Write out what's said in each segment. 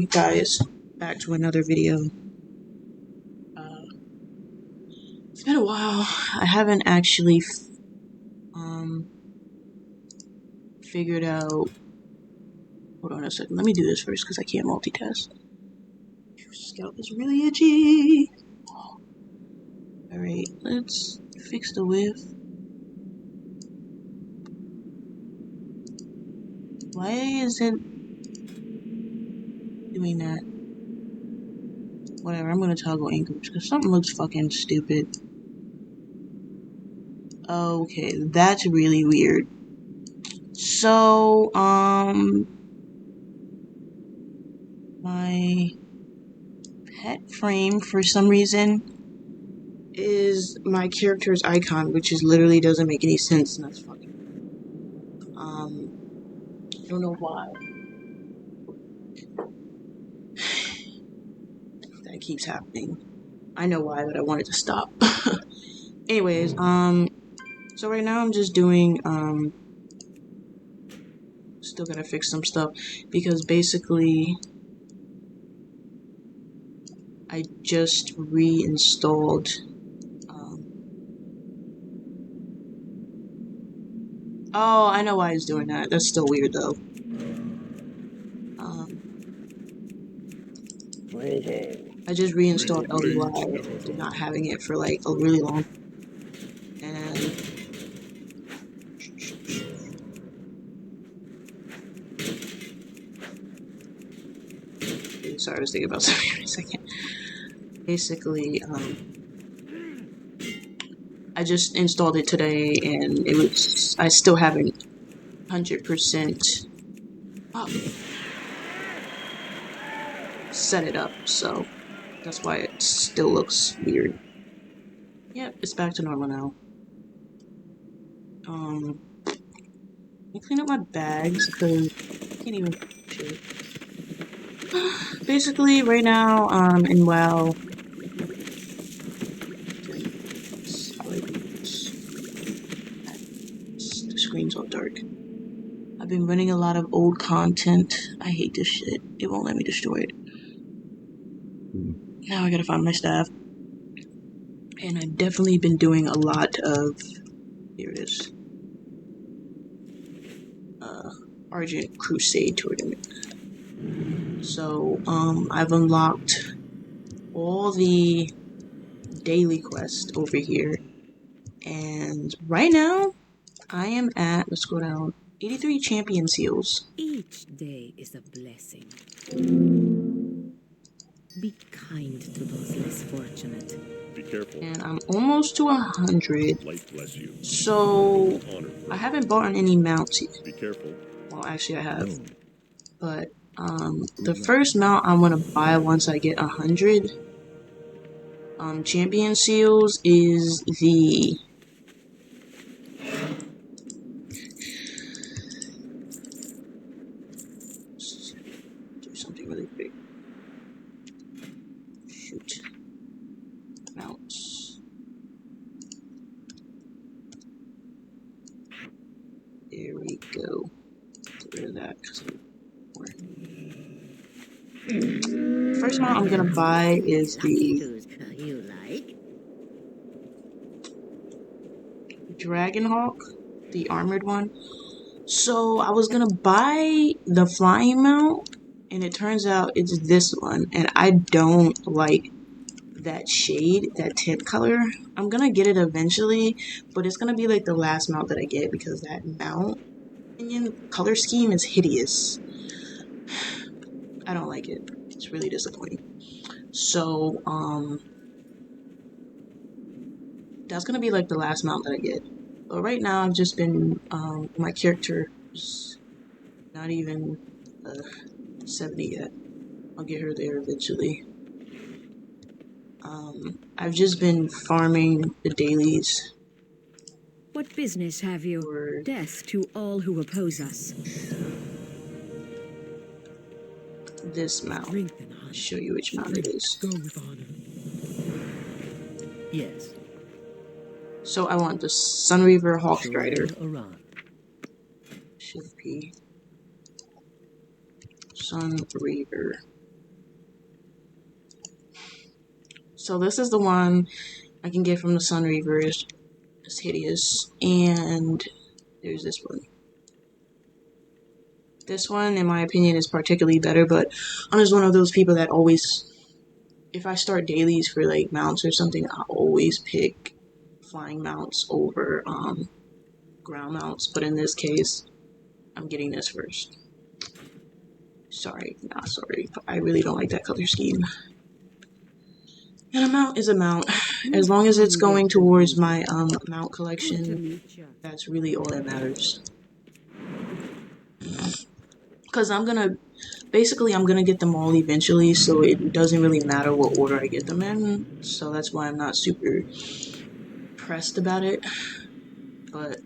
welcome guys back to another video. It's been a while. I haven't actually figured out. Hold on a second. Let me do this first because I can't multitask. Scalp is really itchy. Alright, let's fix the width. Why is it doing that? Whatever, I'm gonna toggle anchors because something looks fucking stupid. Okay, that's really weird. So, my pet frame for some reason is my character's icon, which is literally doesn't make any sense, and that's fucking I don't know why that keeps happening. I know why, but I want it to stop. Anyways, so right now I'm just doing still gotta fix some stuff because basically I just reinstalled oh, I know why he's doing that. That's still weird though. I just reinstalled LDY after not having it for like a really long, and sorry, I was thinking about something for a second. Basically, I just installed it today, and it was I still haven't 100% set it up, so that's why it still looks weird. Yep, it's back to normal now. Let me clean up my bags because I can't even shit. Basically, right now, and WoW, the screen's all dark. I've been running a lot of old content. I hate this shit. It won't let me destroy it. Now I gotta find my staff. And I've definitely been doing a lot of, here it is, Argent Crusade tournament. So, I've unlocked all the daily quests over here. And right now, I am at, let's go down, 83 champion seals. Each day is a blessing. Be kind to those less fortunate. Be careful. And I'm almost to 100. Light bless you. So I haven't bought any mounts yet. Be careful. Well, actually I have. But the first mount I'm gonna buy once I get 100 champion seals is the do something really quick. Shoot. Mounts. There we go. Get rid of that because first mount I'm gonna buy is the Dragonhawk, the armored one. So I was gonna buy the flying mount, and it turns out it's this one, and I don't like that shade, that tint color. I'm gonna get it eventually, but it's gonna be like the last mount that I get because that mount color scheme is hideous. I don't like it. It's really disappointing. So that's gonna be like the last mount that I get. But right now I've just been my character is not even 70 yet. I'll get her there eventually. I've just been farming the dailies. What business have you? Death to all who oppose us. This mount. I'll show you which mount it is. Go with honor. Yes. So I want the Sunreaver Hawkstrider. Shift P. Sunreaver So this is the one I can get from the Sun Reavers. It's hideous. And there's this one. This one, in my opinion, is particularly better, but I'm just one of those people that always, if I start dailies for like mounts or something, I always pick flying mounts over ground mounts. But in this case, I'm getting this first. Sorry, not sorry, but I really don't like that color scheme. And a mount is a mount. As long as it's going towards my mount collection, that's really all that matters. Because I'm gonna get them all eventually, so it doesn't really matter what order I get them in. So that's why I'm not super pressed about it. But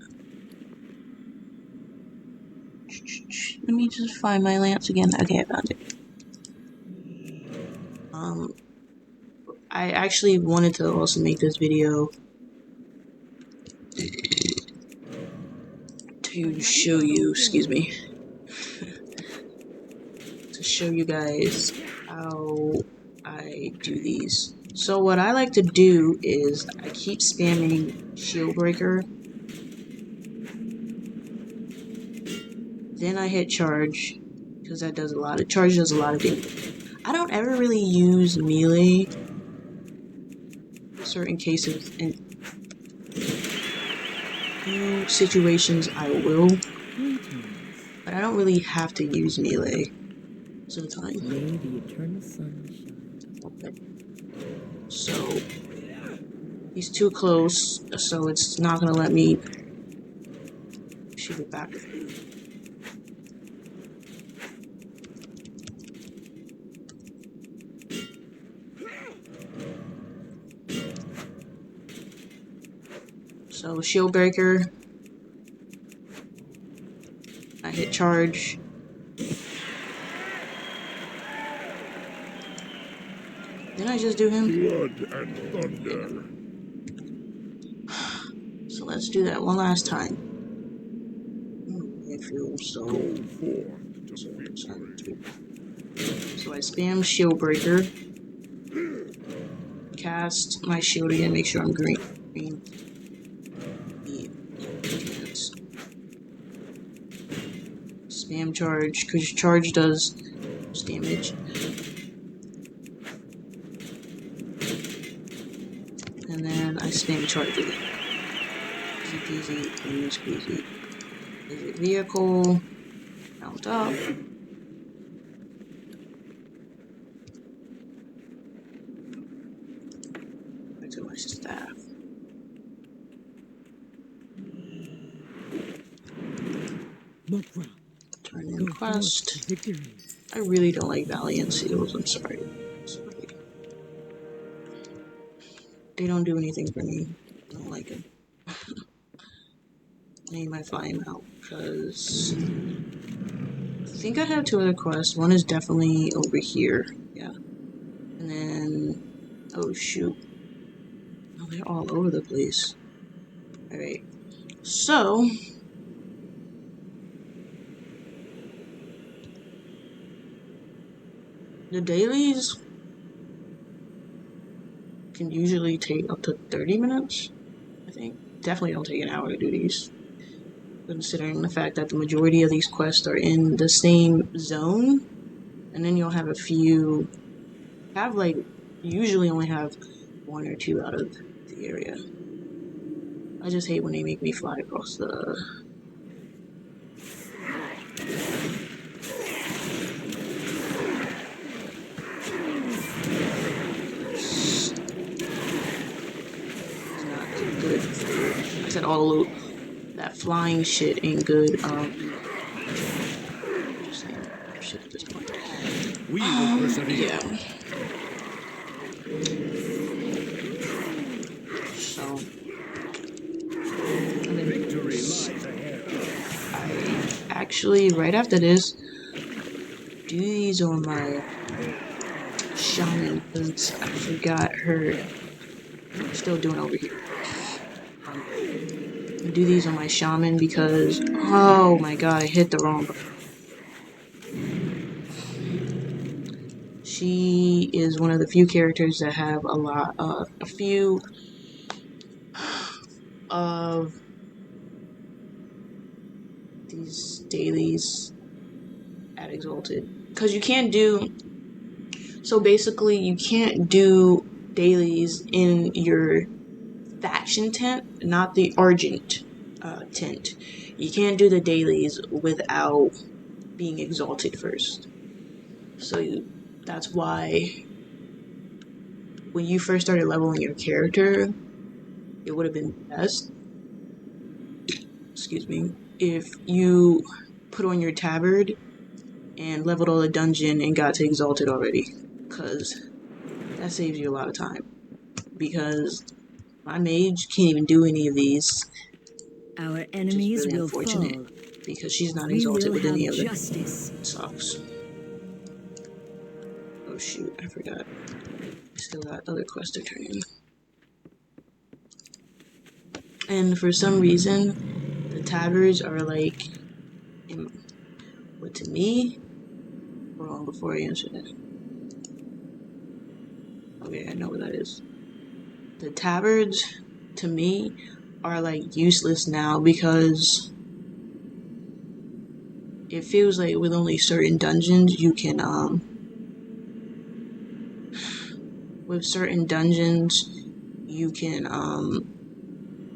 let me just find my lamps again. Okay, I found it. I actually wanted to also make this video to show you, excuse me, to show you guys how I do these. So what I like to do is I keep spamming shield breaker, then I hit charge, because that does a lot of, charge does a lot of damage. I don't ever really use melee in certain cases. In few situations I will, but I don't really have to use melee most of the time. May the eternal sun shine. Okay. So he's too close, so it's not gonna let me shoot it back. So shield breaker, I hit charge. Didn't I just do him? Blood and thunder. So let's do that one last time. I feel so. Go forth to victory. So I spam shield breaker. Cast my shield again, make sure I'm green. Spam charge, because charge does damage. And then I spam charge again. Easy peasy, lemon squeezy. Exit vehicle. Mount up. Back to my staff. Turn in quest. I really don't like Valiant Seals, I'm sorry. They don't do anything for me. I don't like them. I need my flying out, because I think I have 2 other quests. One is definitely over here. Yeah. And then, oh shoot. Oh, they're all over the place. Alright. So, the dailies can usually take up to 30 minutes, I think. Definitely don't take an hour to do these, considering the fact that the majority of these quests are in the same zone. And then you'll have a few, usually only have 1 or 2 out of the area. I just hate when they make me fly across the... I said all that flying shit ain't good. Just saying shit at this point. We will persevere. Yeah. So Victory lies ahead. I actually, right after this, do these on my shaman, because I forgot her. I'm still doing over here. Do these on my shaman because, oh my god, I hit the wrong button. She is one of the few characters that have a few of these dailies at Exalted. Because you can't do. So basically, you can't do dailies in your faction tent, not the Argent tent. You can't do the dailies without being Exalted first. So that's why when you first started leveling your character, it would have been best, excuse me, if you put on your tabard and leveled all the dungeon and got to Exalted already. Because that saves you a lot of time. Because my mage can't even do any of these. Our Which is enemies really will unfortunate. fall. Because she's not We Exalted will with have any of them. justice. Sucks. Oh shoot, I forgot. I still got other quests to turn in. And for some reason, the tabards are like, what to me? Hold on before I answer that. Okay, I know what that is. The tabards, to me, are like useless now because it feels like with only certain dungeons you can, with certain dungeons you can,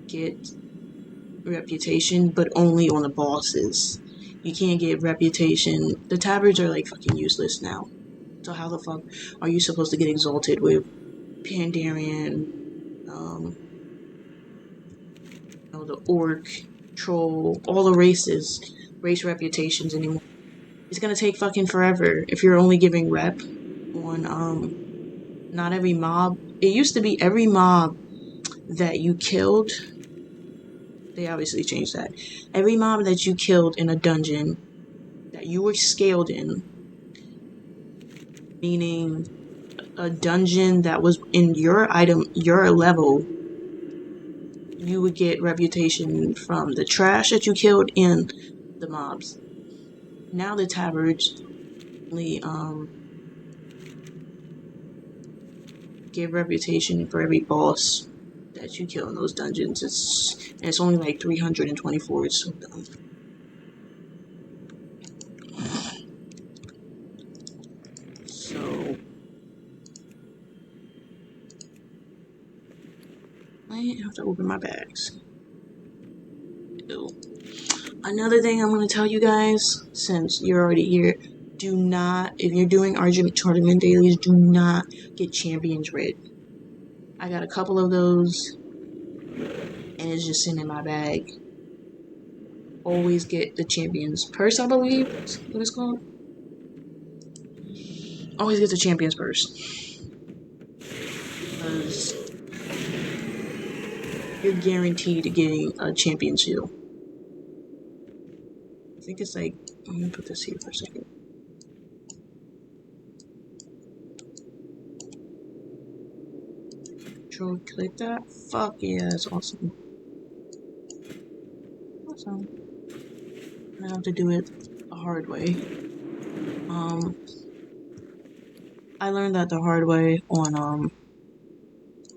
get reputation, but only on the bosses. You can't get reputation. The tabards are like fucking useless now. So how the fuck are you supposed to get exalted with Pandarian, the orc, troll, all the race reputations anymore? It's gonna take fucking forever if you're only giving rep on not every mob. It used to be every mob that you killed. They obviously changed that. Every mob that you killed in a dungeon that you were scaled in, meaning a dungeon that was in your level, you would get reputation from the trash that you killed and the mobs. Now the tabards only give reputation for every boss that you kill in those dungeons. It's only like 324. It's so dumb. So I have to open my bags. Ew. Another thing I'm going to tell you guys, since you're already here, do not, if you're doing Argent tournament dailies, do not get Champions Red. I got a couple of those, and it's just sitting in my bag. Always get the Champions Purse, I believe. What it's called? Always get the Champions Purse. Because you're guaranteed getting a Champion Shield. I think it's like, I'm going to put this here for a second. Control click that. Fuck yeah, that's awesome. Awesome. I have to do it the hard way. I learned that the hard way on, what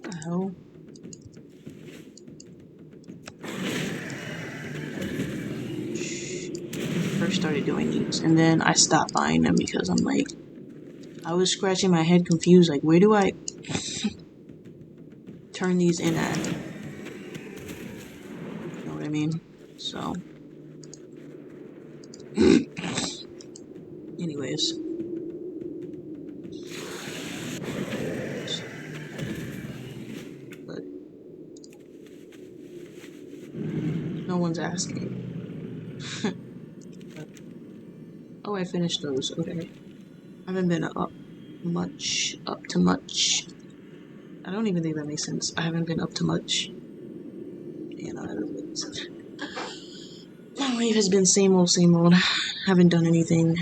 the hell? First started doing these, and then I stopped buying them because I'm like, I was scratching my head confused, like, where do I turn these in at? You know what I mean? So, anyways. But no one's asking. Oh, I finished those. Okay. I haven't been up to much. I don't even think that makes sense. I haven't been up to much. Yeah, no, that doesn't make sense. My life has been same old, same old. Haven't done anything.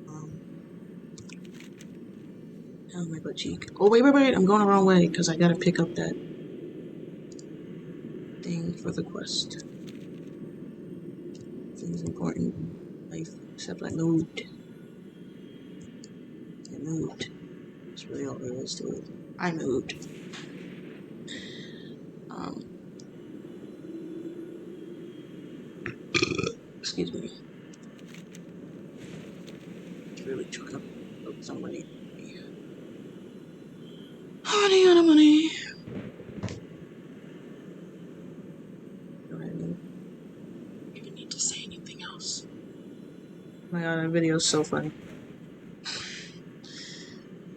Oh, my butt cheek. Oh, wait. I'm going the wrong way because I gotta pick up that thing for the quest. Things important in life, except like loot. I moved. That's really all there is to it. I moved. Excuse me. It's really trying to put some money. Money on money. Go ahead and even need to say anything else. Oh my god, that video is so funny.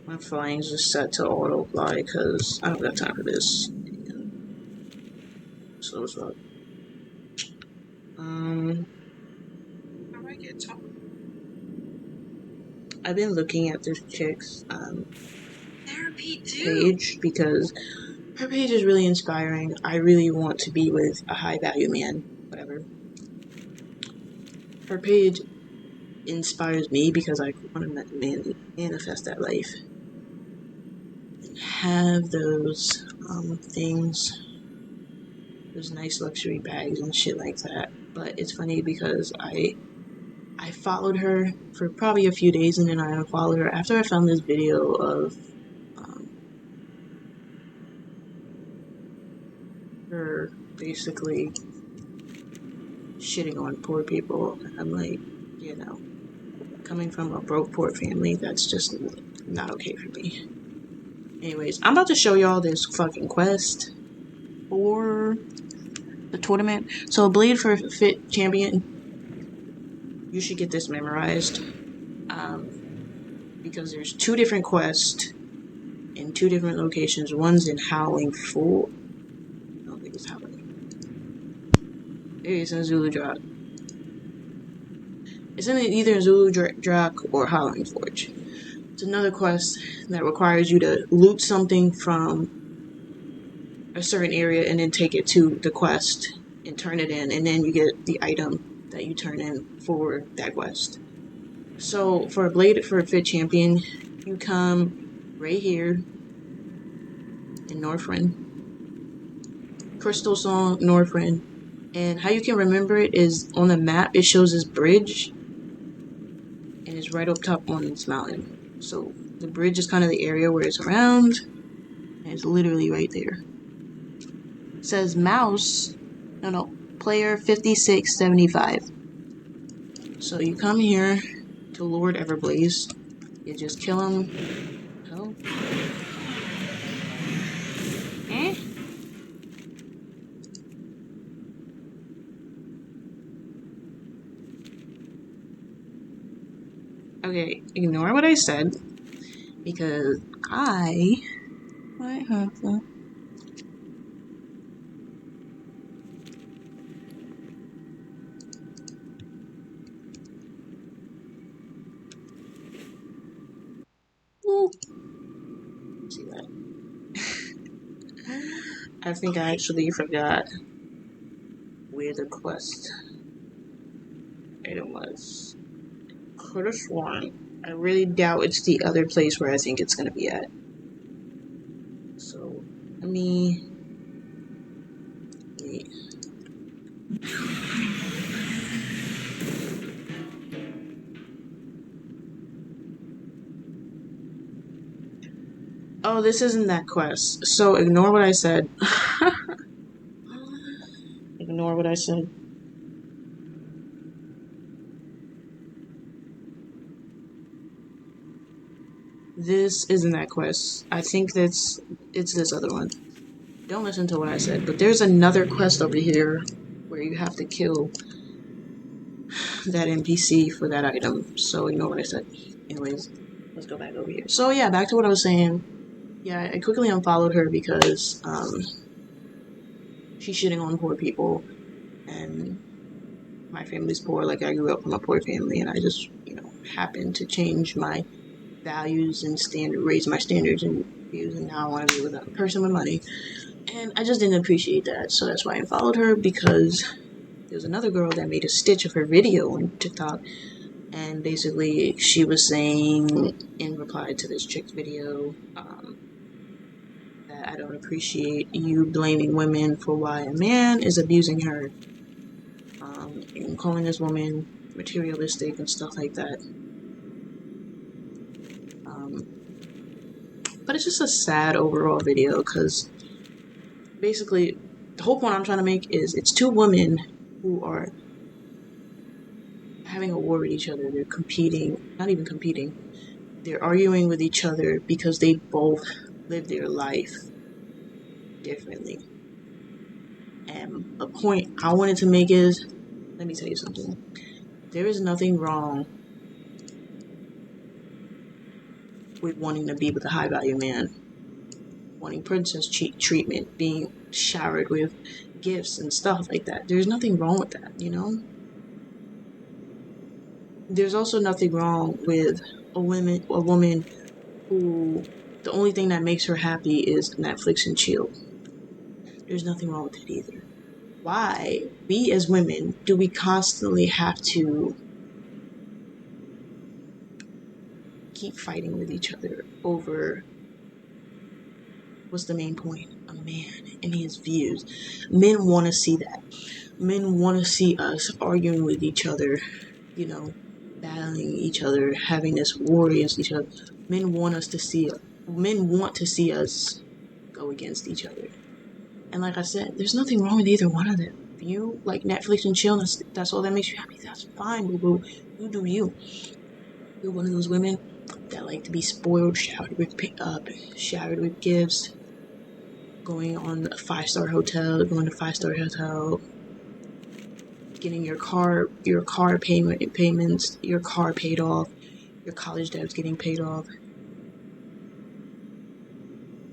My flying's just set to auto fly because I don't got time for this. So it's up. How do I get top? I've been looking at this chick's page because her page is really inspiring. I really want to be with a high value man, whatever. Her page inspires me because I want to manifest that life and have those things, those nice luxury bags and shit like that. But it's funny because I followed her for probably a few days and then I unfollowed her after I found this video of her basically shitting on poor people. And I'm like, you know, coming from a broke poor family, that's just not okay for me. Anyways, I'm about to show y'all this fucking quest for the tournament. So a blade for fit champion, you should get this memorized. Because there's 2 different quests in 2 different locations. One's in Howling Full. I don't think it's Howling. Maybe it's in Zulu Drop. It's in either Zulu Drak or Howling Forge. It's another quest that requires you to loot something from a certain area and then take it to the quest and turn it in, and then you get the item that you turn in for that quest. So for a blade for a fit champion, you come right here in Northrend, Crystal Song, Northrend, and how you can remember it is on the map it shows this bridge and it's right up top on this mountain. So the bridge is kind of the area where it's around, and it's literally right there. It says player 5675. So you come here to Lord Everblaze, you just kill him. Oh. Okay, ignore what I said, because I might have to. See that? I think I actually forgot where the quest item was. Could have sworn. I really doubt it's the other place where I think it's gonna be at. So, let me... Wait. Oh, this isn't that quest. So, ignore what I said. Ignore what I said. This isn't that quest. I think it's this other one. Don't listen to what I said, but there's another quest over here where you have to kill that NPC for that item. So ignore what I said. Anyways, let's go back over here. So yeah, back to what I was saying. Yeah, I quickly unfollowed her because she's shitting on poor people, and my family's poor. Like, I grew up from a poor family, and I just, happened to change my values and raise my standards and views, and now I want to be with a person with money. And I just didn't appreciate that, so that's why I followed her, because there's another girl that made a stitch of her video on TikTok, and basically she was saying, in reply to this chick's video, that I don't appreciate you blaming women for why a man is abusing her, and calling this woman materialistic and stuff like that. But it's just a sad overall video because basically the whole point I'm trying to make is it's two women who are having a war with each other. They're competing, not even competing. They're arguing with each other because they both live their life differently. And the point I wanted to make is, let me tell you something. There is nothing wrong with wanting to be with a high value man, wanting princess treatment, being showered with gifts and stuff like that. There's nothing wrong with that, you know? There's also nothing wrong with a woman who the only thing that makes her happy is Netflix and chill. There's nothing wrong with that either. Why, we as women, do we constantly have to keep fighting with each other over what's the main point? A man and his views. Men want to see that. Men want to see us arguing with each other, you know, battling each other, having this war against each other. Men want to see us go against each other. And like I said, there's nothing wrong with either one of them. If you like Netflix and chill, that's all that makes you happy, that's fine, boo-boo. You do you. You're one of those women that like to be spoiled, showered with gifts, going on a five-star hotel, getting your car payments, your car paid off, your college debts getting paid off.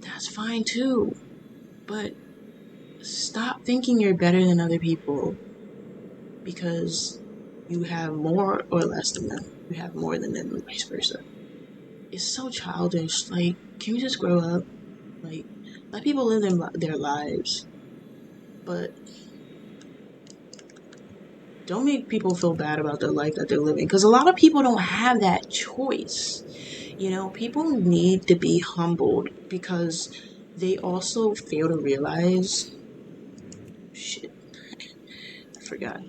That's fine too. But stop thinking you're better than other people because you have more or less than them. You have more than them and vice versa. It's so childish. Like, can we just grow up? Like, let people live their lives. But don't make people feel bad about the life that they're living. Because a lot of people don't have that choice. You know, people need to be humbled because they also fail to realize... Shit. I forgot.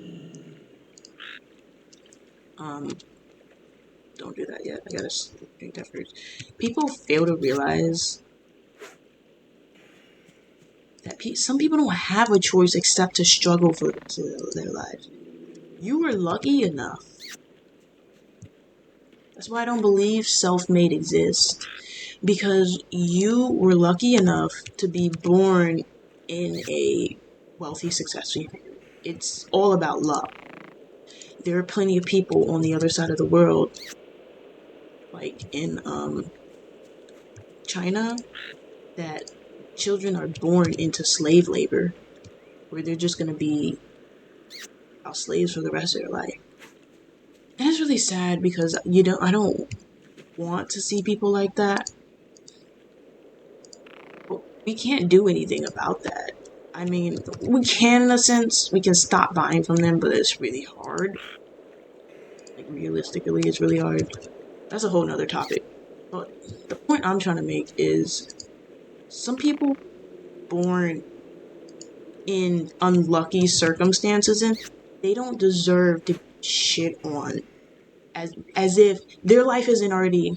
Don't do that yet. I gotta drink that first. People fail to realize that some people don't have a choice except to struggle for their lives. You were lucky enough. That's why I don't believe self-made exists. Because you were lucky enough to be born in a wealthy, successful family. It's all about luck. There are plenty of people on the other side of the world, like in China, that children are born into slave labor, where they're just going to be slaves for the rest of their life. And it's really sad because I don't want to see people like that. But we can't do anything about that. I mean, we can in a sense. We can stop buying from them, but it's really hard. Like, realistically, it's really hard. That's a whole nother topic. But the point I'm trying to make is some people born in unlucky circumstances and they don't deserve to shit on as if their life isn't already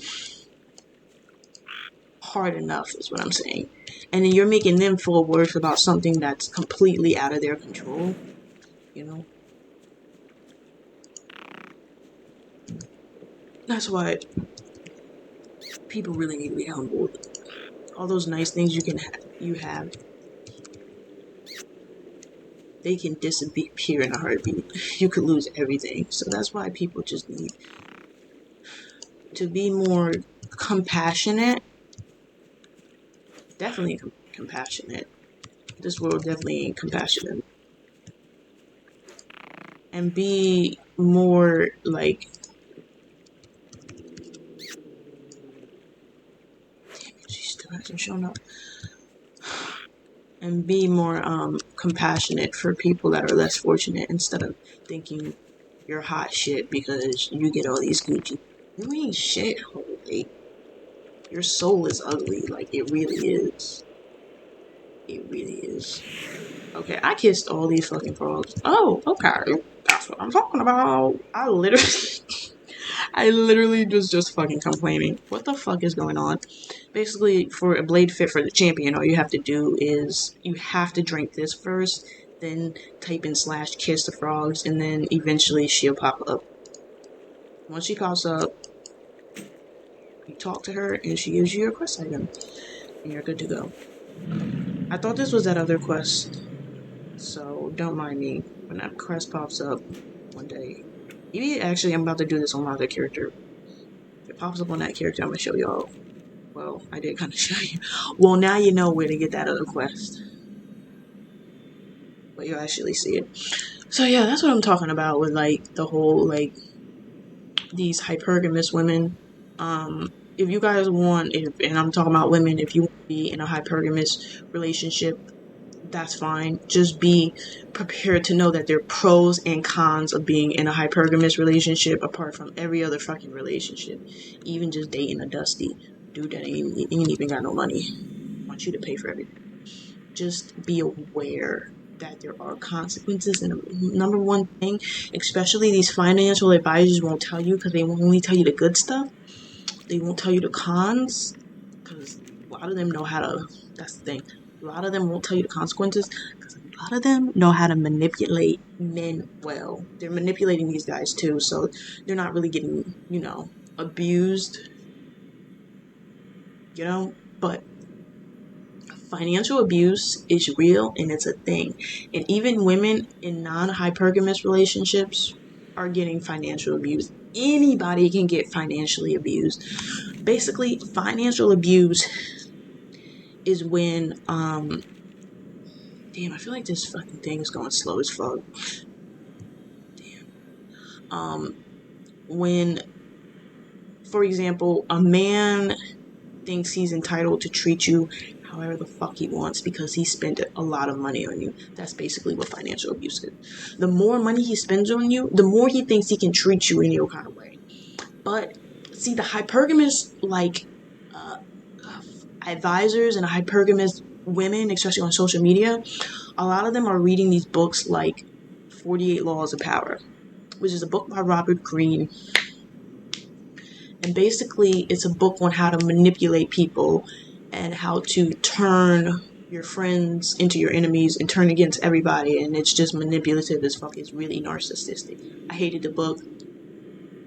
hard enough, is what I'm saying. And then you're making them feel worse about something that's completely out of their control, you know? That's why people really need to be humbled. All those nice things you have, they can disappear in a heartbeat. You could lose everything. So that's why people just need to be more compassionate. Definitely compassionate. This world definitely ain't compassionate. And be more like... Damn it, she still hasn't shown up. And be more compassionate for people that are less fortunate instead of thinking you're hot shit because you get all these Gucci. You ain't shit, holy. Your soul is ugly, like it really is. It really is. Okay, I kissed all these fucking frogs. Oh, okay. That's what I'm talking about. I literally I literally was just fucking complaining. What the fuck is going on? Basically, for a blade fit for the champion, all you have to do is you have to drink this first, then type in / kiss the frogs, and then eventually she'll pop up. Once she pops up, you talk to her, and she gives you your quest item, and you're good to go. I thought this was that other quest, so don't mind me when that quest pops up one day. Maybe actually I'm about to do this on my other character. If it pops up on that character, I'm gonna show y'all. Well, I did kind of show you. Well, now you know where to get that other quest. But you'll actually see it. So yeah, that's what I'm talking about with like the whole like these hypergamous women. If you guys want, and I'm talking about women, if you want to be in a hypergamous relationship, that's fine. Just be prepared to know that there are pros and cons of being in a hypergamous relationship apart from every other fucking relationship. Even just dating a dusty dude that ain't even got no money. I want you to pay for everything. Just be aware that there are consequences, and number one thing, especially these financial advisors won't tell you because they won't only tell you the good stuff. They won't tell you the cons because a lot of them know how to, that's the thing, a lot of them won't tell you the consequences because a lot of them know how to manipulate men well. They're manipulating these guys too, so they're not really getting, abused, but financial abuse is real and it's a thing. And even women in non-hypergamous relationships are getting financial abuse. Anybody can get financially abused. Basically, financial abuse is when, damn, I feel like this fucking thing is going slow as fuck. Damn. When, for example, a man thinks he's entitled to treat you however the fuck he wants because he spent a lot of money on you. That's basically what financial abuse is. The more money he spends on you, the more he thinks he can treat you in your kind of way. But see, the hypergamous advisors and hypergamous women, especially on social media, a lot of them are reading these books like 48 Laws of Power, which is a book by Robert Greene. And basically, it's a book on how to manipulate people and how to turn your friends into your enemies and turn against everybody. And it's just manipulative as fuck. It's really narcissistic. I hated the book.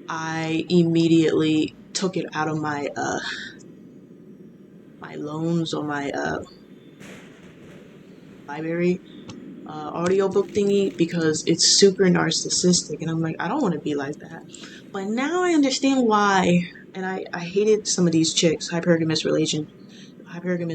I immediately took it out of my my loans or my library audiobook thingy because it's super narcissistic. And I'm like, I don't want to be like that. But now I understand why. And I hated some of these chicks, hypergamous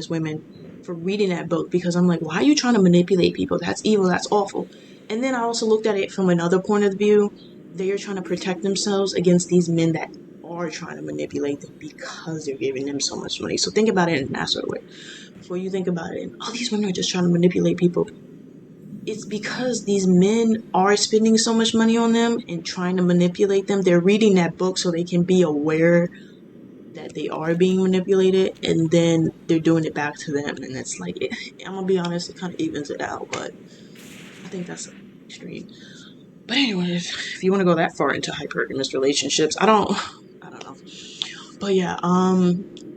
women, for reading that book because I'm like, why are you trying to manipulate people? That's evil. That's awful. And then I also looked at it from another point of view. They are trying to protect themselves against these men that are trying to manipulate them because they're giving them so much money. So think about it in that sort of way. Before you think about it, these women are just trying to manipulate people. It's because these men are spending so much money on them and trying to manipulate them. They're reading that book so they can be aware that they are being manipulated, and then they're doing it back to them. And it's like, I'm gonna be honest, it kind of evens it out, but I think that's extreme. But anyways, if you want to go that far into hypergamous relationships, I don't know. But yeah,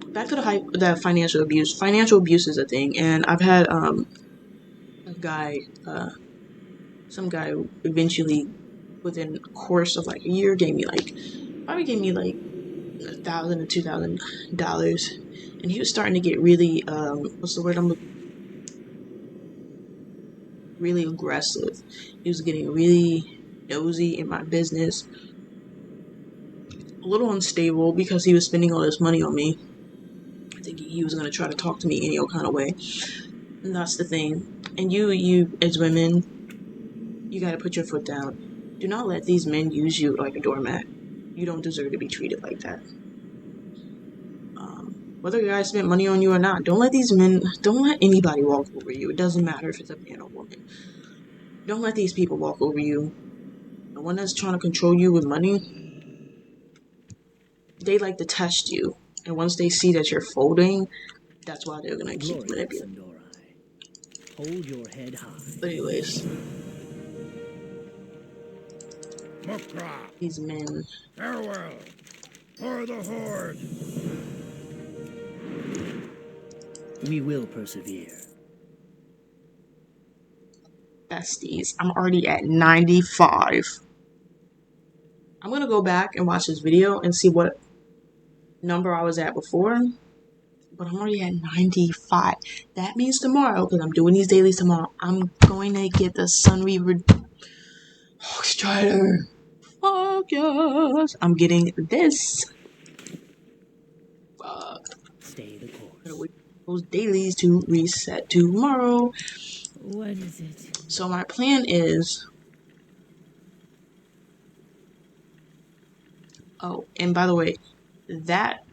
back to the financial abuse. Financial abuse is a thing, and I've had a guy, some guy eventually within a course of like a year gave me like $1,000 to $2,000, and he was starting to get really what's the word I'm looking, really aggressive. He was getting really nosy in my business, a little unstable because he was spending all this money on me. I think he was going to try to talk to me any old kind of way, and that's the thing. And you as women, you got to put your foot down. Do not let these men use you like a doormat. You don't deserve to be treated like that. Whether a guy spent money on you or not, don't let anybody walk over you. It doesn't matter if it's a man or woman. Don't let these people walk over you. The one that's trying to control you with money, they like to test you. And once they see that you're folding, that's why they're gonna keep manipulating. Hold your head high. But anyways, Mukra, these men, farewell. For the Horde! We will persevere. Besties, I'm already at 95. I'm gonna go back and watch this video and see what number I was at before. But I'm already at 95. That means tomorrow, because I'm doing these dailies tomorrow, I'm going to get the Sunweaver Strider. Fuck yes. I'm getting this. Fuck. Stay the I'm course. gonna wait for those dailies to reset tomorrow. What is it? So my plan is... Oh, and by the way, that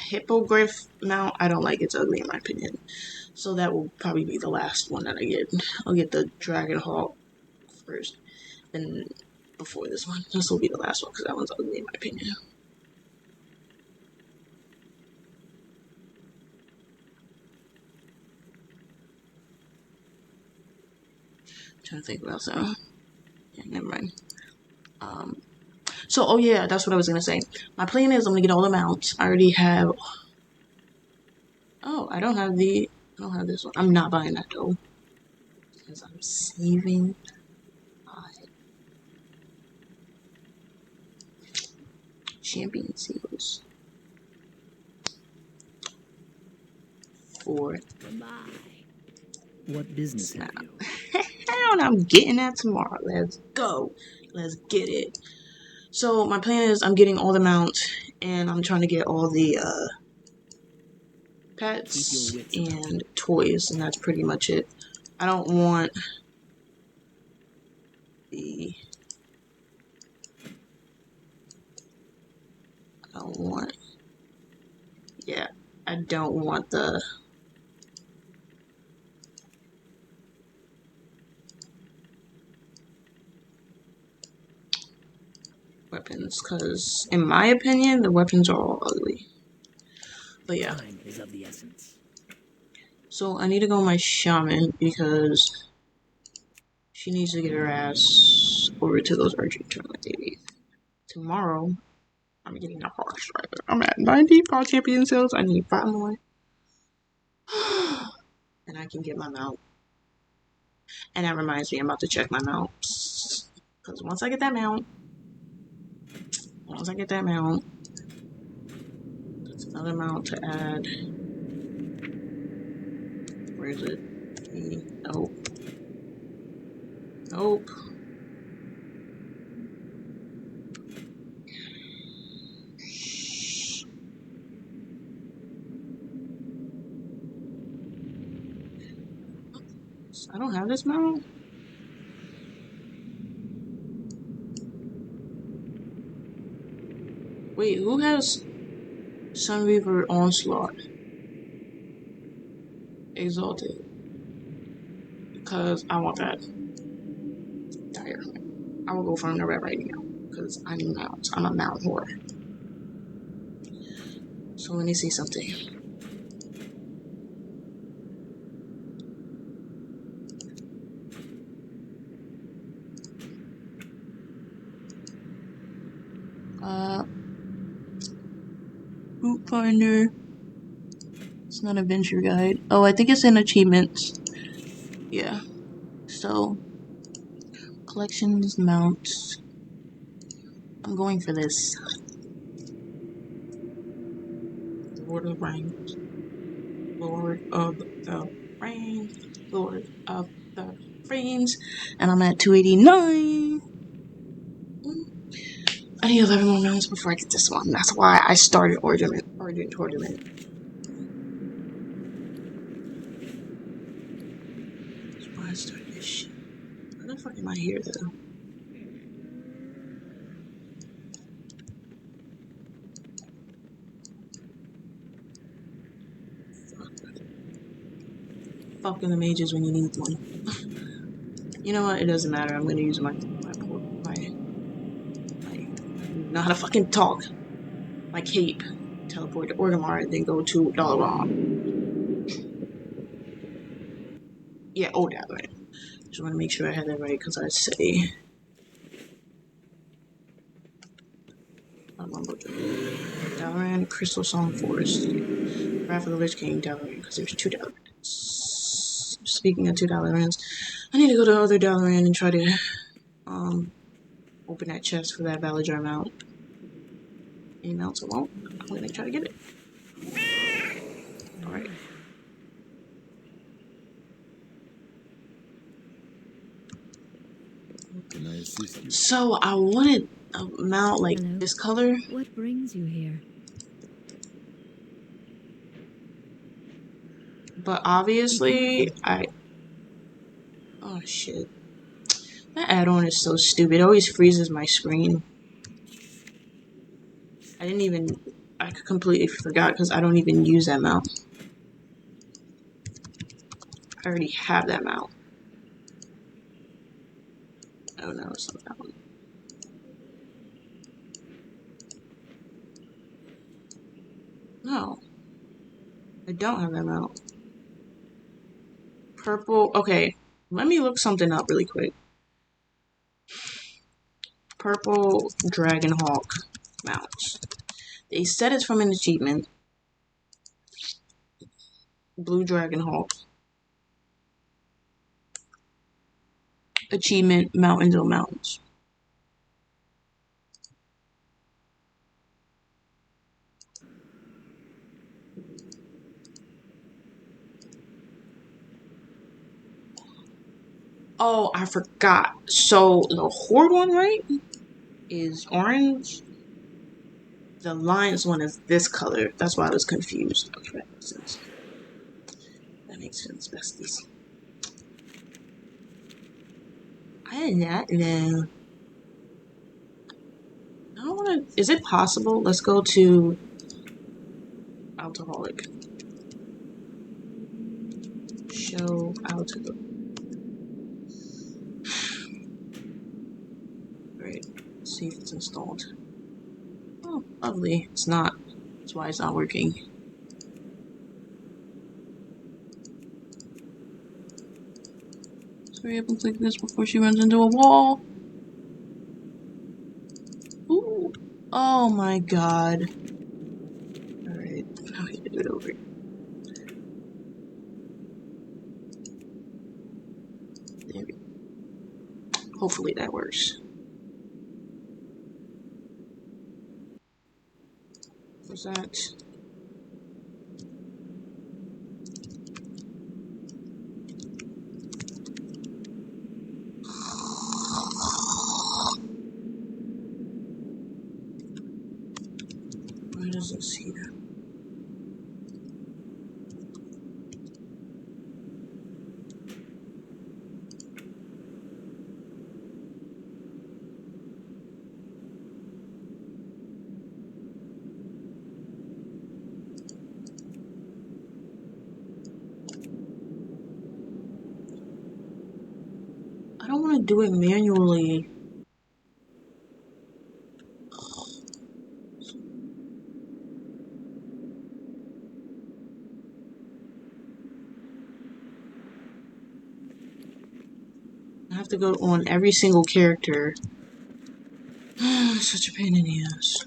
hippogriff mount, I don't like. It's ugly in my opinion. So that will probably be the last one that I get. I'll get the Dragon Hawk first. Then before this one. This will be the last one because that one's ugly in my opinion. Trying to think about that. Yeah, never mind. So, oh yeah, that's what I was gonna say. My plan is I'm gonna get all the mounts. I already have. Oh, I don't have this one. I'm not buying that though because I'm saving my champion seals for What business snap. have you? And I'm getting that tomorrow. Let's go. Let's get it. So my plan is I'm getting all the mounts and I'm trying to get all the pets and toys, and that's pretty much it. I don't want the I don't want yeah, I don't want the weapons because in my opinion the weapons are all ugly. But yeah. Time is of the essence. So I need to go my shaman because she needs to get her ass over to those Argent tournament dailies. Tomorrow I'm getting a horse strider. I'm at 95 champion sales. I need 5 more. And I can get my mount. And that reminds me, I'm about to check my mounts. Because once I get that mount, that's another mount to add. Where is it? Nope. Nope. I don't have this mount. Wait, who has Sunweaver Onslaught? Exalted. Because I want that. Dire. I will go farm the red right now. Because I need mounts. I'm a mount whore. So let me see something. Route Finder. It's not a venture guide. Oh, I think it's in achievements. Yeah. So, collections, mounts. I'm going for this. Lord of the Rings. Lord of the Rings. Lord of the Rings. And I'm at 289. I need 11 more mounts before I get this one. That's why I started Argent Tournament. That's why I started this shit. Why the fuck am I here though? Fucking the mages when you need one. You know what? It doesn't matter. I'm gonna use my know how to fucking talk. My cape. Teleport to Orgrimmar and then go to Dalaran. Yeah, oh that right. Just want to make sure I had that right because I say Dalaran, Crystal Song Forest. Wrath of the Lich King, Dalaran, because there's 2 Dalarans. Speaking of 2 Dalarans, I need to go to other Dalaran and try to open that chest for that Valadar mount. Any mounts I won't. I'm gonna try to get it. Alright. Can I assist you? So I wanted a mount like Hello. this color. What brings you here? But obviously oh shit. That add-on is so stupid. It always freezes my screen. I completely forgot because I don't even use that mount. I already have that mount. Oh no, it's not that one. No. I don't have that mount. Purple, okay. Let me look something up really quick. Purple Dragonhawk mounts. They said it's from an achievement. Blue Dragonhawk. Achievement, Mountains on Mountains. Oh, I forgot. So, the Horde one, right? Is orange. The Alliance one is this color. That's why I was confused. Okay, that makes sense. That makes sense, besties. I did not know. I don't wanna. Is it possible? Let's go to Alcoholic. Show Alcoholic. Great. Let's see if it's installed. Oh, lovely. It's not. That's why it's not working. Hurry up and click this before she runs into a wall. Ooh. Oh my god. Alright, now we have to do it over. There we go. Hopefully that works. What's that? Where does it see that? I don't want to do it manually. I have to go on every single character. Such a pain in the ass.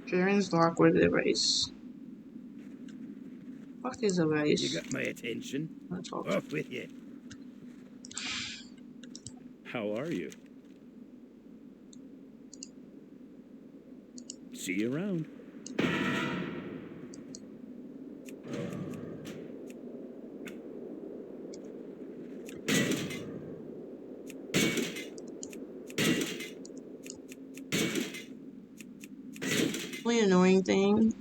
Jaren's Lockwood erase. Fuck is a race? You got my attention. That's all. Off with you. How are you? See you around. The only annoying thing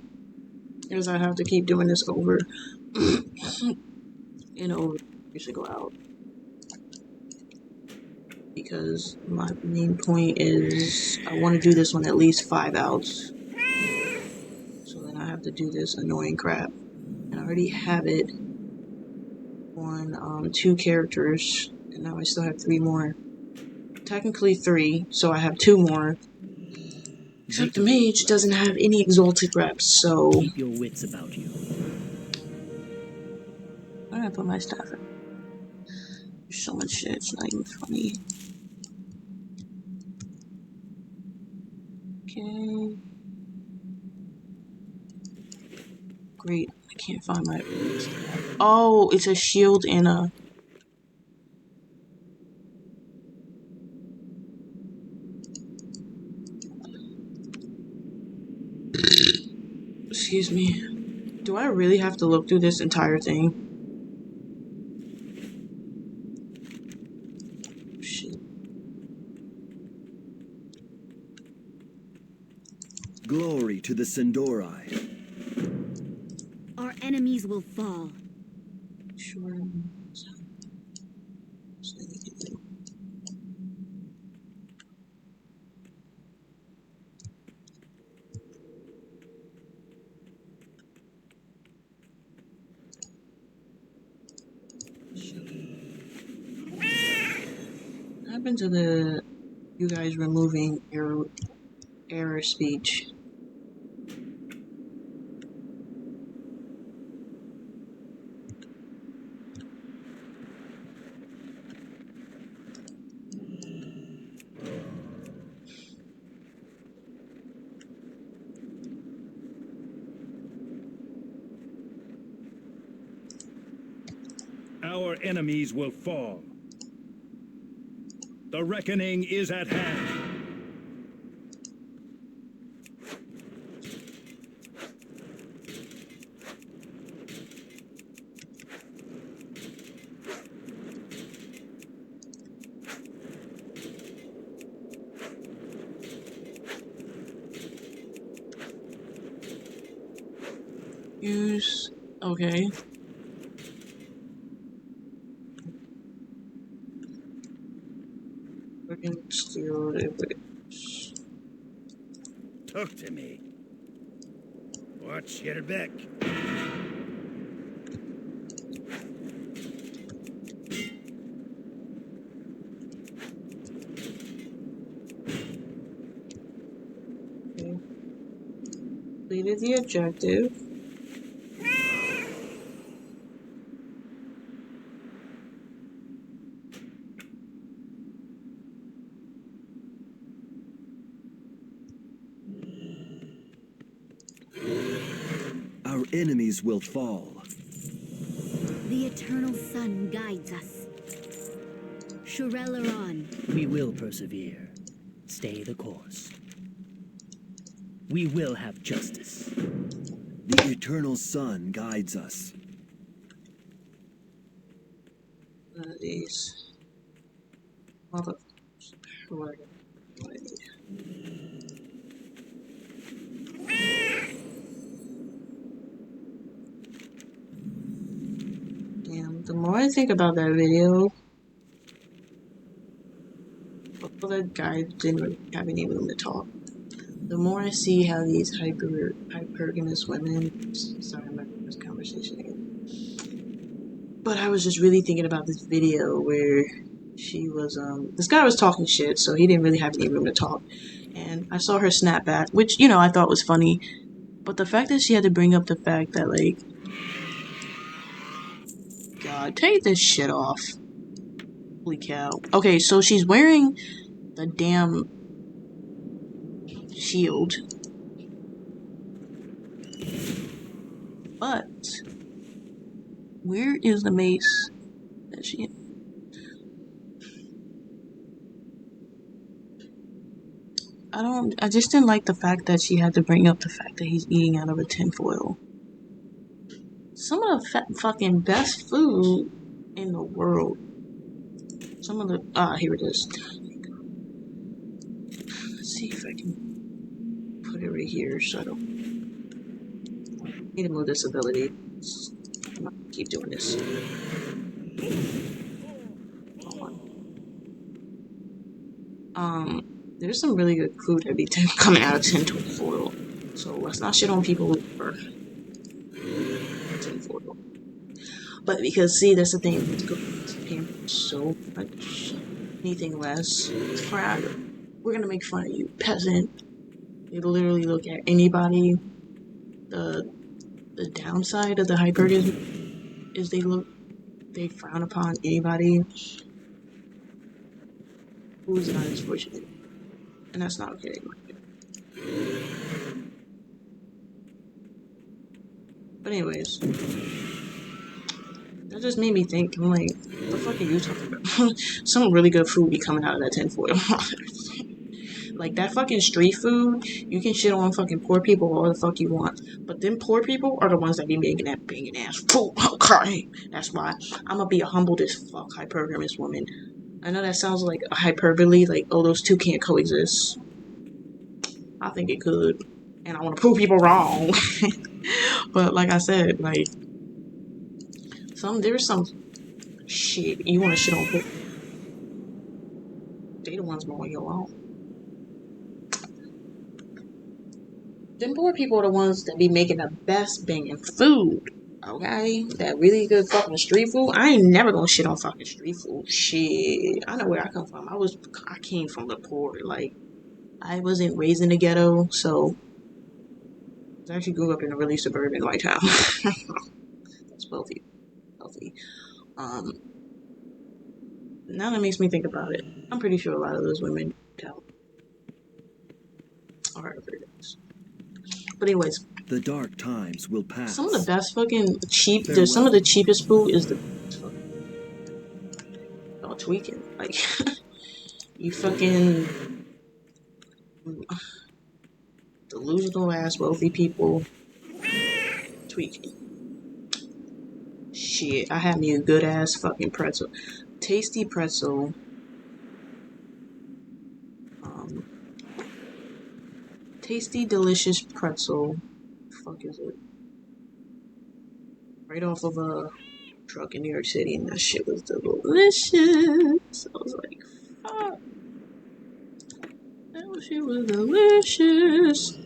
is I have to keep doing this over and over. You should go out. Because my main point is I want to do this one at least 5 outs. So then I have to do this annoying crap. And I already have it on 2 characters. And now I still have 3 more. Technically 3, so I have 2 more. Except the mage doesn't have any exalted reps, so Keep your wits about you. I'm gonna put my stuff in. There's so much shit, it's not even funny. Okay. Great, I can't find my... Oh, it's a shield and a... Excuse me. Do I really have to look through this entire thing? Shit. Glory to the Sindori. Our enemies will fall. Sure. What happened to the you guys removing error speech? Our enemies will fall. The reckoning is at hand. Use... Okay. We can steal it. Talk to me. Watch your back. Okay. Completed the objective. Our enemies will fall. The eternal sun guides us. Shurelaron. We will persevere. Stay the course. We will have justice. The eternal sun guides us. These. Motherfuckers. What do I need? Damn, the more I think about that video, although that guy didn't really have any room to talk, the more I see how these hypergamous women... Sorry, I'm back in this conversation again. But I was just really thinking about this video where she was, this guy was talking shit, so he didn't really have any room to talk. And I saw her snap back, which, you know, I thought was funny. But the fact that she had to bring up the fact that, like, God, take this shit off. Holy cow. Okay, so she's wearing the damn shield. But where is the mace that she... I just didn't like the fact that she had to bring up the fact that he's eating out of a tinfoil. Some of the fucking best food in the world. Some of the... here it is. Let's see if I can put it right here so I don't... need to move this ability. I'm not gonna keep doing this. Hold on. There's some really good food that be coming out of tinfoil. So let's not shit on people for tinfoil. But because, see, that's the thing. It's paying so much. Anything less, it's crap. We're gonna make fun of you, peasant. They literally look at anybody. The downside of the hypergamy is they frown upon anybody who's not as fortunate, and that's not okay. But anyways, that just made me think. I'm like, what the fuck are you talking about? Some really good food be coming out of that tinfoil. Like that fucking street food, you can shit on fucking poor people all the fuck you want, but them poor people are the ones that be making that banging ass food. Okay, that's why I'm gonna be a humbled as fuck hypergamous woman. I know that sounds like a hyperbole, like oh those two can't coexist. I think it could, and I want to prove people wrong. But like I said, like there's some shit you want to shit on. They the ones mowing your lawn. Them poor people are the ones that be making the best banging food. Okay? That really good fucking street food. I ain't never gonna shit on fucking street food. Shit. I know where I come from. I came from the poor. Like, I wasn't raised in the ghetto, so I actually grew up in a really suburban white town. That's wealthy. Healthy. Now that makes me think about it. I'm pretty sure a lot of those women tell. Alright, but anyways, The dark times will pass. some of the best fucking Farewell. some of the cheapest food is the y'all tweaking. Like you fucking delusional ass wealthy people tweaking. Shit, I had me a good ass fucking pretzel. Tasty pretzel. Tasty delicious pretzel. Fuck is it? Right off of a truck in New York City, and that shit was delicious. I was like, fuck. That shit was delicious.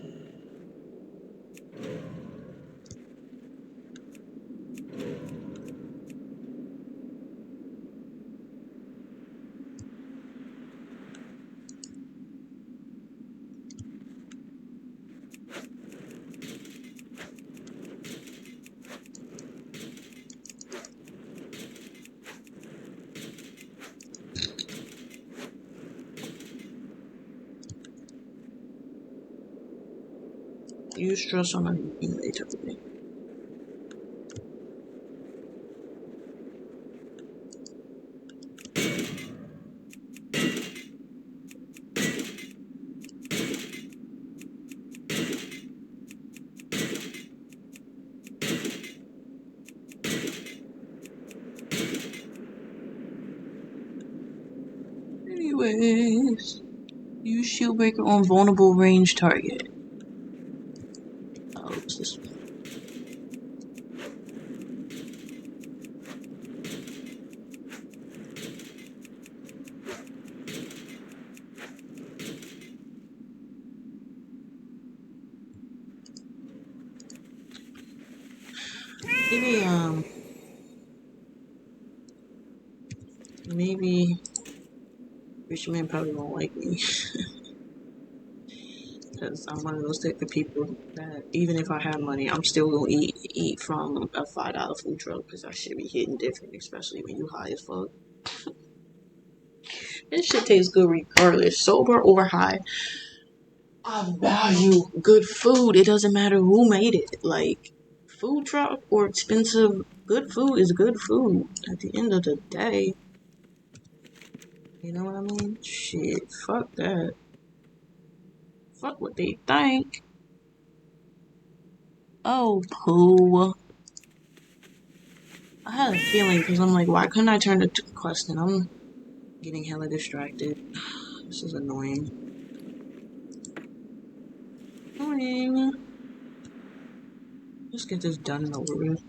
Use stress on anything later today. Anyways, use shieldbreaker on vulnerable range target. Oh, what's this one? Maybe Rich Man probably won't like me. Because I'm one of those type of people that even if I have money, I'm still gonna eat from a $5 food truck because that shit be hitting different, especially when you high as fuck. This shit tastes good regardless, sober or high. I value good food. It doesn't matter who made it. Like food truck or expensive, good food is good food. At the end of the day, you know what I mean? Shit, fuck that. Fuck what they think. Oh, poo. I had a feeling because I'm like, why couldn't I turn the quest in? I'm getting hella distracted. This is annoying. Annoying. Let's get this done and over with.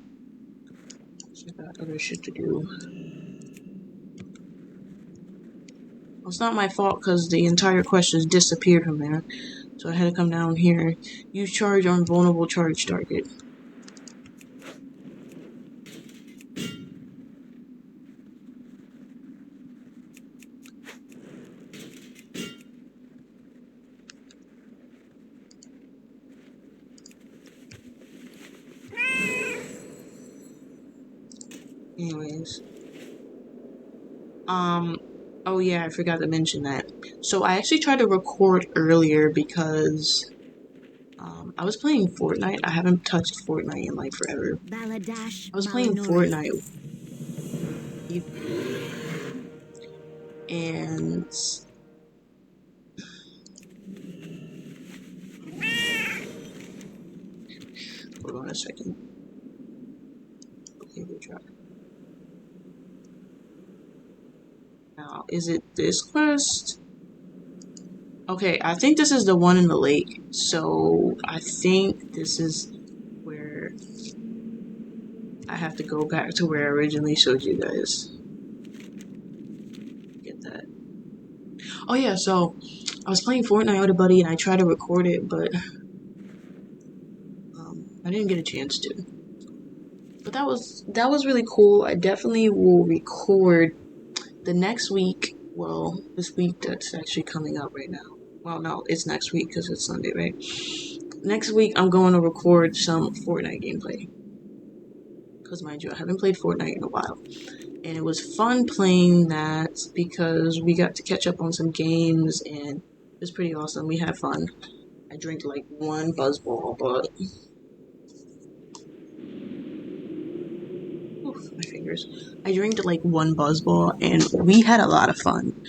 I got other shit to do. Well, it's not my fault because the entire quest just disappeared from there. So I had to come down here. Use charge on vulnerable charge target. Anyways. Oh yeah, I forgot to mention that. So I actually tried to record earlier because I was playing Fortnite. I haven't touched Fortnite in like forever. Baladash I was playing Malinori. Fortnite and hold on a second. Okay, we try. Now, is it this quest? Okay, I think this is the one in the lake. So I think this is where I have to go back to where I originally showed you guys. Get that. Oh yeah, so I was playing Fortnite with a buddy and I tried to record it, but I didn't get a chance to. But that was really cool. I definitely will record the next week. Well, this week that's actually coming up right now. Well, no, it's next week because it's Sunday, right? Next week I'm going to record some Fortnite gameplay. Because mind you, I haven't played Fortnite in a while. And it was fun playing that because we got to catch up on some games and it was pretty awesome. We had fun. I drank like one buzzball, but oof, my fingers. I drank like one buzzball and we had a lot of fun.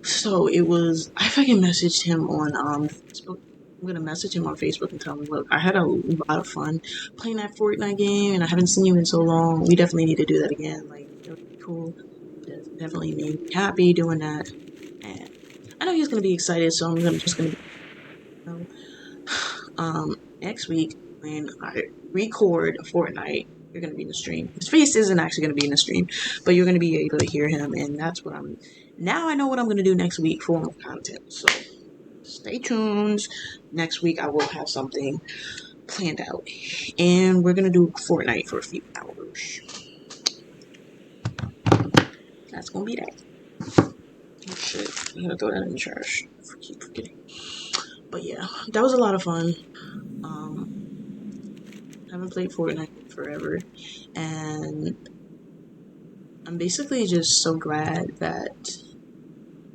So it was, I fucking messaged him on Facebook. I'm gonna message him on Facebook and tell him, look, I had a lot of fun playing that Fortnite game and I haven't seen you in so long. We definitely need to do that again. Like, it would be cool. Definitely made me happy doing that. And I know he's gonna be excited, so just gonna be, you next week when I record Fortnite, you're gonna be in the stream. His face isn't actually gonna be in the stream, but you're gonna be able to hear him, and that's what I'm. Now I know what I'm gonna do next week for more content. So stay tuned. Next week I will have something planned out, and we're gonna do Fortnite for a few hours. That's gonna be that. Oh shit! I'm gonna throw that in the trash. I keep forgetting. But yeah, that was a lot of fun. Haven't played Fortnite in forever, and I'm basically just so glad that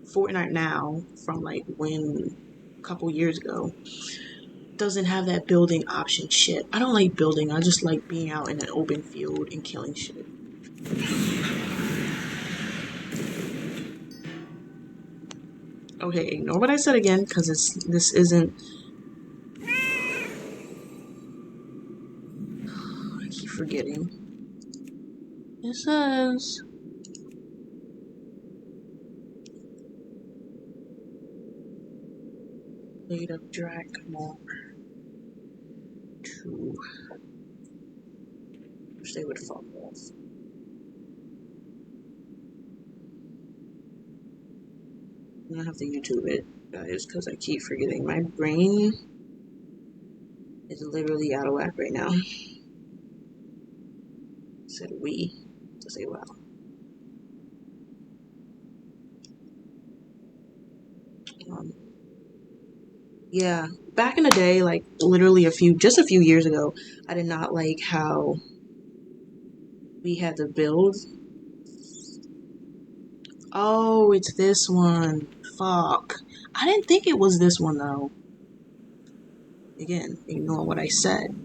Fortnite now, from like when a couple years ago, doesn't have that building option shit. I don't like building. I just like being out in an open field and killing shit. Okay, ignore what I said again, because this isn't. I keep forgetting. It says. Blade of Dracmore 2. Wish they would fuck off. I'm gonna have to YouTube it, guys, because I keep forgetting. My brain is literally out of whack right now. I said we to say wow. Yeah, back in the day, like literally just a few years ago, I did not like how we had to build. Oh, it's this one. Fuck. I didn't think it was this one though. Again, ignore what I said.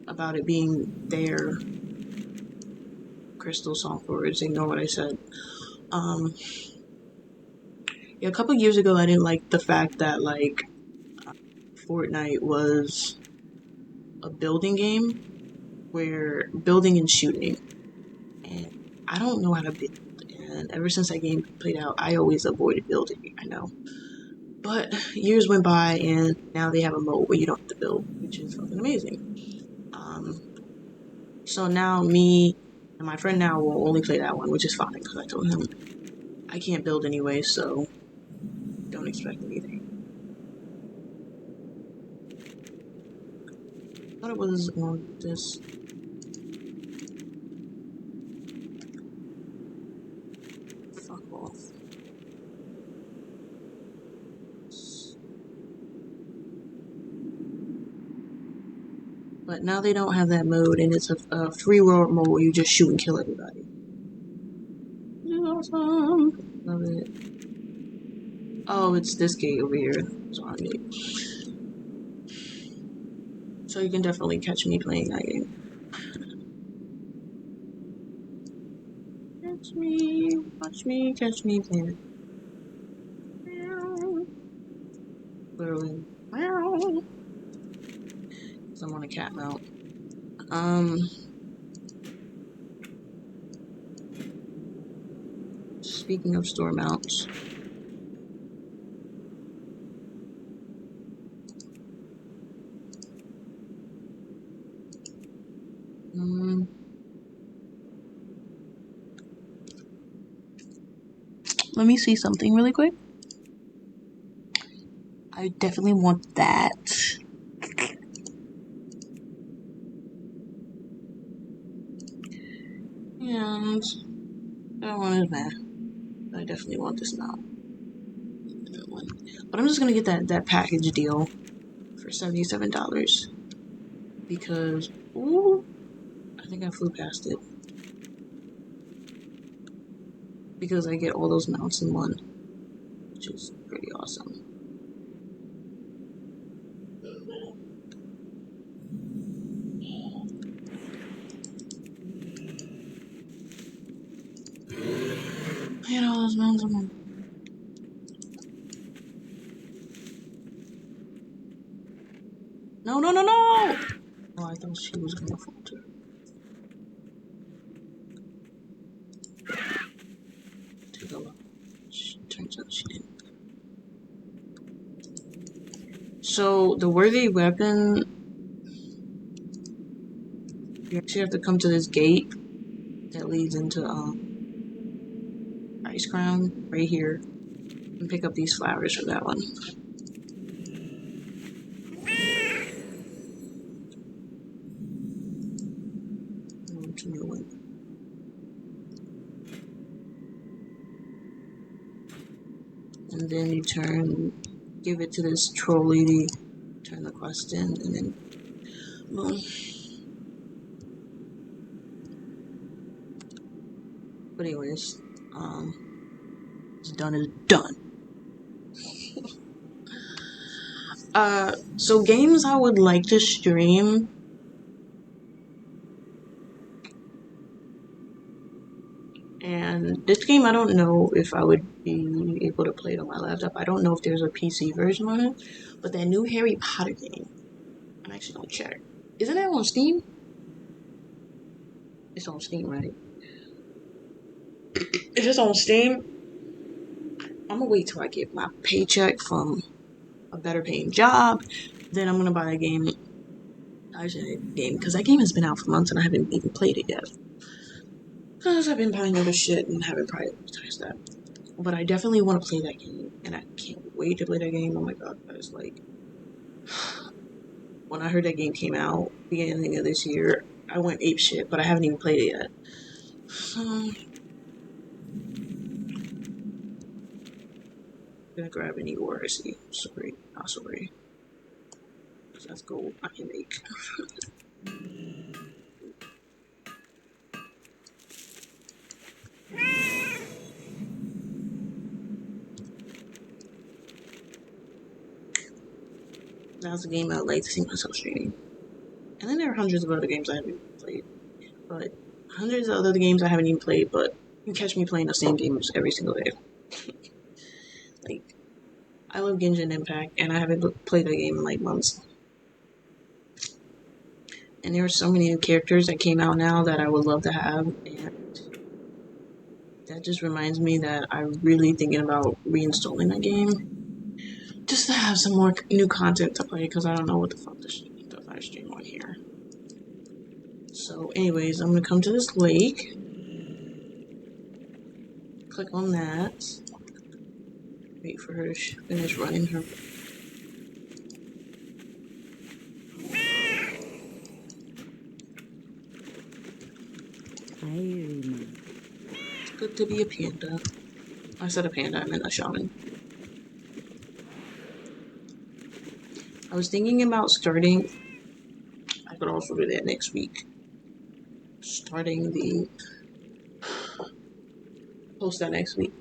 About it being there. Crystal Song Forwards, ignore what I said. Yeah, a couple years ago, I didn't like the fact that like Fortnite was a building game where building and shooting, and I don't know how to build. And ever since that game played out, I always avoided building. I know, but years went by, and now they have a mode where you don't have to build, which is fucking amazing. So now me and my friend now will only play that one, which is fine because I told him I can't build anyway, so don't expect anything. I thought it was on this. Fuck off. But now they don't have that mode, and it's a free world mode where you just shoot and kill everybody. This is awesome. Love it. Oh, it's this gate over here. It's on gate. So you can definitely catch me playing that game. Catch me playing it. Meow. Literally. Meow. Because I'm on a cat mount. Speaking of store mounts. Let me see something really quick. I definitely want that. And that one is bad. I definitely want this now. But I'm just gonna get that package deal for $77. Because ooh, I think I flew past it. Because I get all those mounts in one. Which is pretty awesome. I get all those mounts in one. No, no, no, no! Oh, I thought she was gonna falter. Take a look. Turns out she didn't. So, the worthy weapon... You actually have to come to this gate that leads into, Ice Crown, right here. And pick up these flowers for that one. To new one. And then you give it to this troll lady, turn the quest in, and then, boom. But anyways, it's done is done. So games I would like to stream. And this game, I don't know if I would be able to play it on my laptop. I don't know if there's a PC version on it. But that new Harry Potter game, I'm actually gonna check. Isn't it on Steam? It's on Steam, right? If it's on Steam, I'm gonna wait till I get my paycheck from a better paying job. Then I'm gonna buy a game. Because that game has been out for months and I haven't even played it yet. Because I've been buying other shit and haven't prioritized that. But I definitely want to play that game, and I can't wait to play that game. Oh my god, guys, like... When I heard that game came out, beginning of this year, I went apeshit, but I haven't even played it yet. So... I'm gonna grab any ore I see. Sorry, not sorry. That's gold I can make. That's a game I'd like to see myself streaming. And then there are hundreds of other games I haven't played. But hundreds of other games I haven't even played, but you can catch me playing the same games every single day. Like, I love Genshin Impact, and I haven't played that game in like months. And there are so many new characters that came out now that I would love to have, and that just reminds me that I'm really thinking about reinstalling that game. Just to have some more new content to play, because I don't know what the fuck to live stream on here. So anyways, I'm gonna come to this lake. Click on that. Wait for her to finish running her. It's good to be a panda. I said a panda, I meant a shaman. I was thinking about starting... I could also do that next week. Starting the post that next week.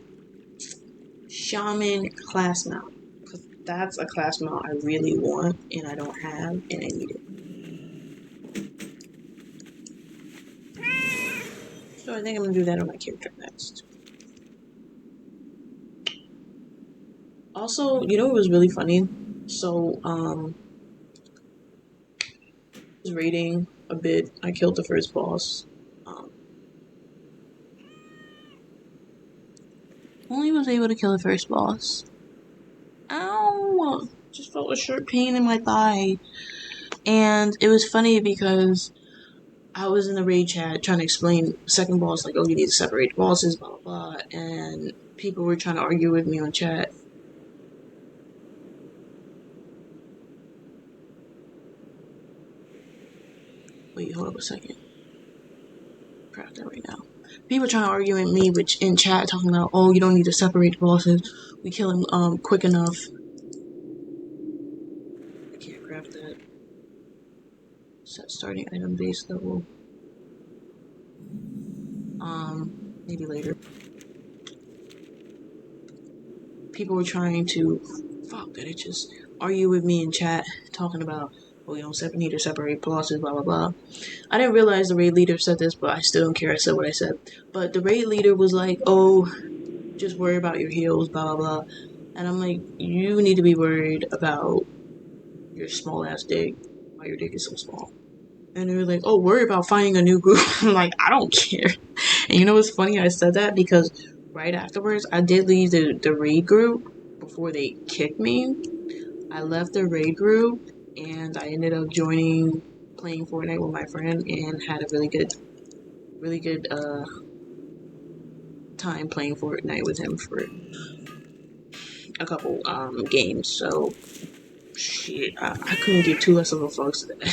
Shaman class mount. Because that's a class mount I really want and I don't have and I need it. So I think I'm gonna do that on my character next. Also, you know what was really funny? So, was raiding a bit. I killed the first boss. Only was able to kill the first boss. Ow! Just felt a sharp pain in my thigh. And it was funny because I was in the raid chat trying to explain second boss, like, oh, you need to separate bosses, blah, blah, blah. And people were trying to argue with me on chat. Wait, hold up a second. Craft that right now. People trying to argue with me in chat talking about, oh, you don't need to separate the bosses. We kill him quick enough. I can't craft that. Set starting item base level. Maybe later. People were trying to argue with me in chat, talking about, oh, you don't need to separate bosses, blah, blah, blah. I didn't realize the raid leader said this, but I still don't care. I said what I said. But the raid leader was like, oh, just worry about your heals, blah, blah, blah. And I'm like, you need to be worried about your small ass dick. Why your dick is so small. And they were like, oh, worry about finding a new group. I'm like, I don't care. And you know what's funny? I said that because right afterwards, I did leave the raid group before they kicked me. I left the raid group and I ended up playing Fortnite with my friend and had a really good time playing Fortnite with him for a couple games. So shit, I couldn't give two less of a fucks that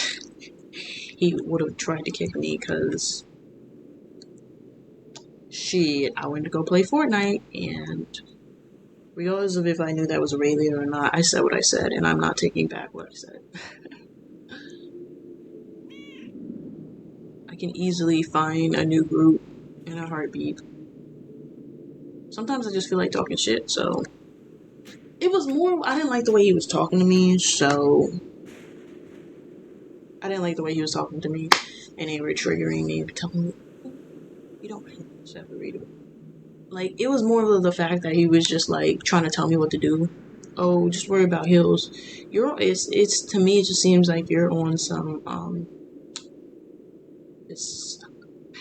he would have tried to kick me because shit, I went to go play Fortnite and regardless of if I knew that was a raid leader or not, I said what I said and I'm not taking back what I said. I can easily find a new group in a heartbeat. Sometimes I just feel like talking shit, so it was more, I didn't like the way he was talking to me, so I didn't like the way he was talking to me, and they were triggering me, telling me, you don't have to separate it. Like, it was more of the fact that he was just, like, trying to tell me what to do. Oh, just worry about heals. It's to me, it just seems like you're on some, this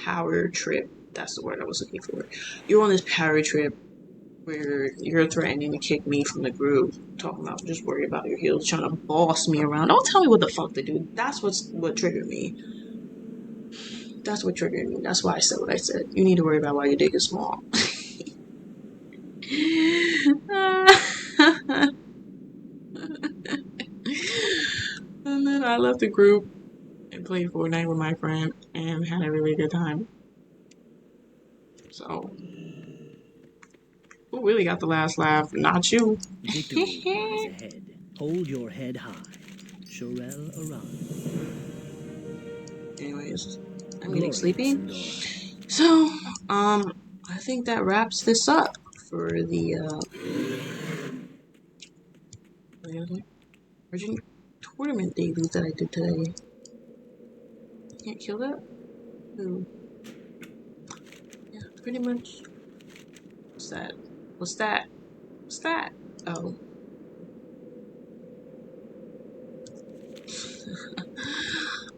power trip. That's the word I was looking for. You're on this power trip where you're threatening to kick me from the group, talking about just worry about your heels, trying to boss me around. Don't tell me what the fuck to do. That's what triggered me. That's what triggered me. That's why I said what I said. You need to worry about why your dick is small. And then I left the group and played Fortnite with my friend and had a really good time. So, who really got the last laugh? Not you. Victory lies ahead. Hold your head high. Shorel Aran. Anyways, I'm getting sleepy. So, I think that wraps this up for the, Argent tournament dailies that I did today. Can't kill that? Ooh. Yeah, pretty much. What's that? What's that? What's that? Oh.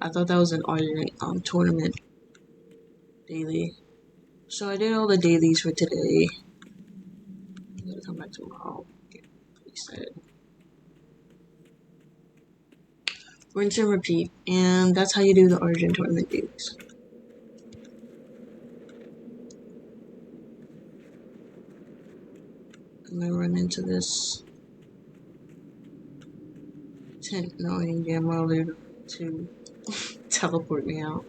I thought that was an Argent tournament daily. So I did all the dailies for today. I'm gonna come back tomorrow. Get reset. Rinse and repeat. And that's how you do the Argent tournament dailies. I'm gonna run into this tent knowing damn well they're to teleport me out.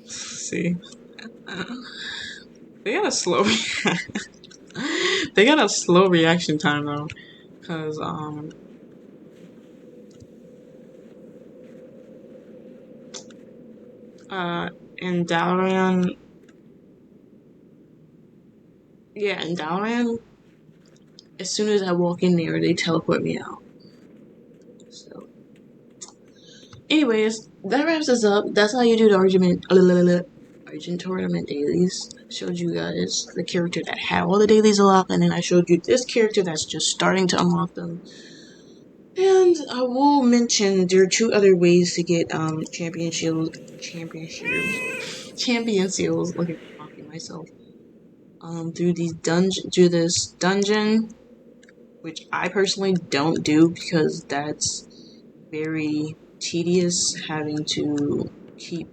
See? They gotta slow me They got a slow reaction time though, cause in Dalaran, yeah, in Dalaran, as soon as I walk in there, they teleport me out. So, anyways, that wraps us up. That's how you do the Argent tournament dailies. I showed you guys the character that had all the dailies unlocked, and then I showed you this character that's just starting to unlock them. And I will mention there are two other ways to get champion seals. Look at me talking myself. Through this dungeon, which I personally don't do because that's very tedious having to keep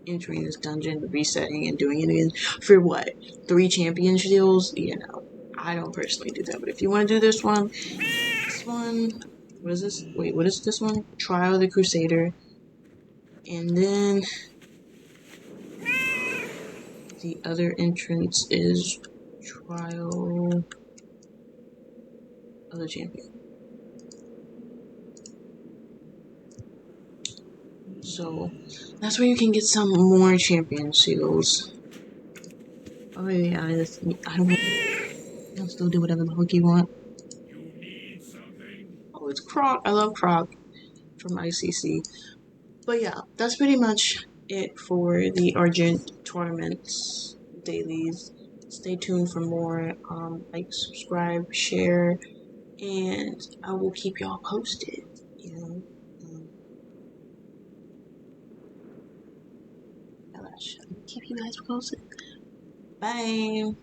entering this dungeon, resetting, and doing it again for what? 3 champion shields? You know, I don't personally do that. But if you want to do this one, what is this? Wait, what is this one? Trial of the Crusader. And then the other entrance is Trial of the Champion. So that's where you can get some more champion seals. Oh yeah, I don't. I'll still do whatever the fuck you want. You need something? Oh, it's Croc. I love Croc from ICC. But yeah, that's pretty much it for the Argent tournaments dailies. Stay tuned for more. Like, subscribe, share, and I will keep y'all posted. You know, I'll keep you guys posted. Bye.